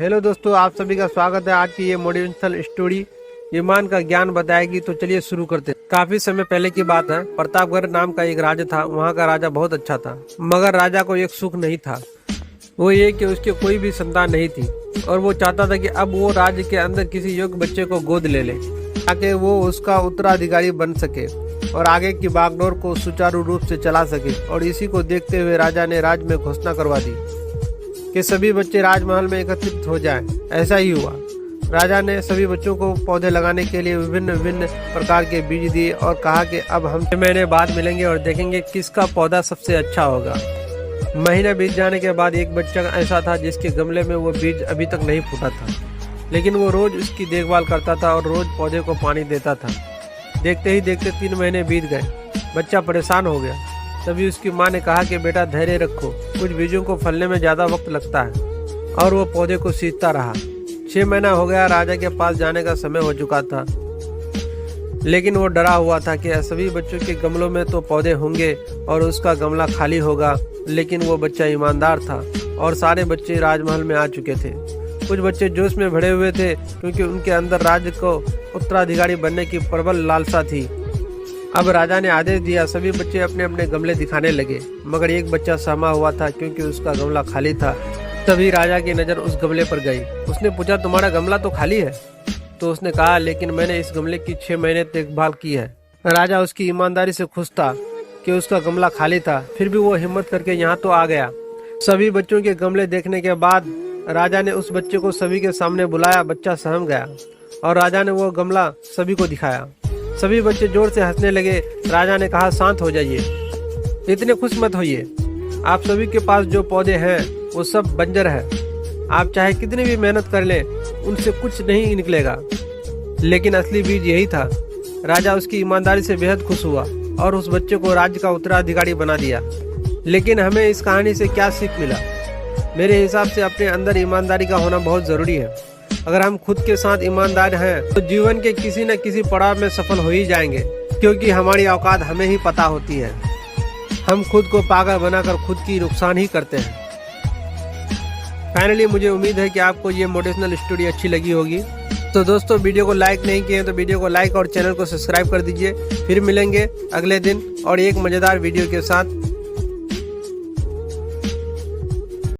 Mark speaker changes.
Speaker 1: Hello दोस्तों, आप सभी का स्वागत है। आज की ये मोटिवेशनल स्टोरी ईमान का ज्ञान बताएगी। तो चलिए शुरू करते हैं। काफी समय पहले की बात है। प्रतापगढ़ नाम का एक राजा था। वहाँ का राजा बहुत अच्छा था, मगर राजा को एक सुख नहीं था। वो ये कि उसके कोई भी संतान नहीं थी और वो चाहता था कि अब वो राज्य के अंदर किसी योग्य बच्चे को गोद ले ले ताकि वो उसका उत्तराधिकारी बन सके और आगे की बागडोर को सुचारू रूप से चला सके। और इसी को देखते हुए राजा ने राज्य में घोषणा करवा दी कि सभी बच्चे राजमहल में एकत्रित हो जाएं। ऐसा ही हुआ। राजा ने सभी बच्चों को पौधे लगाने के लिए विभिन्न विभिन्न प्रकार के बीज दिए और कहा कि अब हम 6 महीने बाद मिलेंगे और देखेंगे किसका पौधा सबसे अच्छा होगा। महीना बीत जाने के बाद एक बच्चा ऐसा था जिसके गमले में वो बीज अभी तक नहीं फूटा था, लेकिन वो रोज उसकी देखभाल करता था और रोज पौधे को पानी देता था। देखते ही देखते 3 महीने बीत गए। बच्चा परेशान हो गया। तभी उसकी माँ ने कहा कि बेटा धैर्य रखो, कुछ बीजों को फलने में ज्यादा वक्त लगता है। और वो पौधे को सींचता रहा। 6 महीना हो गया। राजा के पास जाने का समय हो चुका था, लेकिन वो डरा हुआ था कि सभी बच्चों के गमलों में तो पौधे होंगे और उसका गमला खाली होगा। लेकिन वो बच्चा ईमानदार था और सारे बच्चे राजमहल में आ चुके थे। कुछ बच्चे जोश में भरे हुए थे क्योंकि उनके अंदर राज्य को उत्तराधिकारी बनने की प्रबल लालसा थी। अब राजा ने आदेश दिया, सभी बच्चे अपने अपने गमले दिखाने लगे, मगर एक बच्चा सहमा हुआ था क्योंकि उसका गमला खाली था। तभी राजा की नज़र उस गमले पर गई। उसने पूछा, तुम्हारा गमला तो खाली है? तो उसने कहा, लेकिन मैंने इस गमले की 6 महीने देखभाल की है। राजा उसकी ईमानदारी से खुश था कि उसका गमला खाली था, फिर भी वो हिम्मत करके यहाँ तो आ गया। सभी बच्चों के गमले देखने के बाद राजा ने उस बच्चे को सभी के सामने बुलाया। बच्चा सहम गया और राजा ने वो गमला सभी को दिखाया। सभी बच्चे जोर से हंसने लगे। राजा ने कहा, शांत हो जाइए, इतने खुश मत होइए। आप सभी के पास जो पौधे हैं वो सब बंजर है। आप चाहे कितनी भी मेहनत कर लें, उनसे कुछ नहीं निकलेगा। लेकिन असली बीज यही था। राजा उसकी ईमानदारी से बेहद खुश हुआ और उस बच्चे को राज्य का उत्तराधिकारी बना दिया। लेकिन हमें इस कहानी से क्या सीख मिला? मेरे हिसाब से अपने अंदर ईमानदारी का होना बहुत जरूरी है। अगर हम खुद के साथ ईमानदार हैं तो जीवन के किसी न किसी पड़ाव में सफल हो ही जाएंगे, क्योंकि हमारी औकात हमें ही पता होती है। हम खुद को पागल बनाकर खुद की नुकसान ही करते हैं। फाइनली मुझे उम्मीद है कि आपको ये मोटिवेशनल स्टोरी अच्छी लगी होगी। तो दोस्तों, वीडियो को लाइक नहीं किए तो वीडियो को लाइक और चैनल को सब्सक्राइब कर दीजिए। फिर मिलेंगे अगले दिन और एक मज़ेदार वीडियो के साथ।